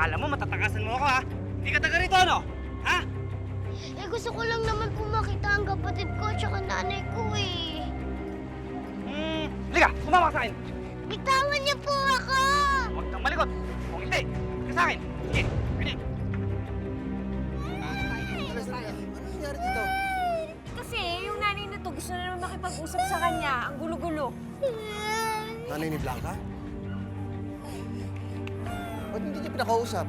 Akala mo matatakasan mo ako, ha? Hindi ka taga rito, ano? Ha? Eh, gusto ko lang naman po makita ang kapatid ko at saka nanay ko eh. Halika, sumama ka sa akin. Bitawan niyo po ako! Huwag kang malikot. Kung hindi, ka sa akin. Sige, pili. Ano nangyari dito? Kasi yung nanay na to gusto na naman makipag-usap sa kanya. Ang gulo-gulo. Nanay ni Blanca? Ba't hindi niya pinakausap?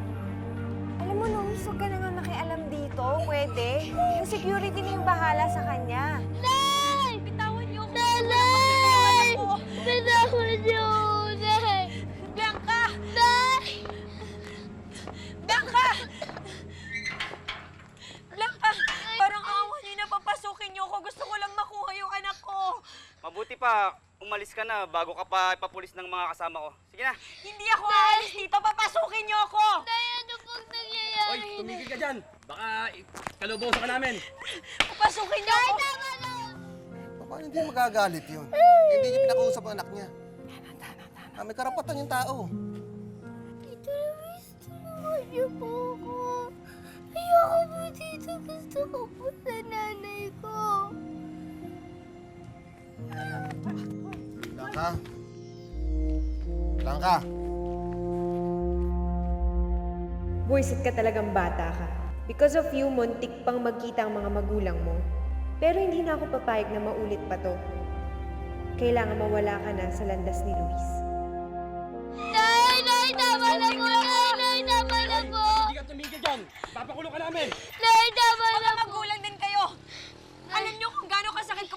Alam mo, Luis, huwag ka na nga nakialam dito. Pwede. Yung security na yung bahala sa kanya. Nay! Bitawan niyo ako. Nanay! Bitawan niyo! Nay! Bianca! Nay! Bianca! Bianca! Parang awa niyo na papasukin niyo ako. Gusto ko lang makuha yung anak ko. Mabuti pa, umalis ka na bago ka pa ipapulis ng mga kasama ko. Sige na. Hindi ako aalis dito. Papasukin niyo ako. Nay, ano pong nangyayari? Hoy, tumigil ka dyan. Baka kalubosan ka namin. Papasukin niyo ako. Paano hindi magagalit yun? Hindi niya pinakausap ang anak niya. May karapatan yung tao. Tito Luis, tulungan niyo po ako. Ayoko po dito. Gusto ko po sa nanay ko. Blanca? Blanca? Buwisit ka talagang bata ka. Because of you, muntik pang magkita ang mga magulang mo. Pero hindi na ako papayag na maulit pa to. Kailangan mawala ka na sa landas ni Luis. Nay! Nay! Tama na po! Nay! Nay! Tama na po! Hindi ka tumigil dyan. Papakulong ka namin. Nay! Tama na Mga po! magulang din kayo. Alam niyo kung gaano kasakit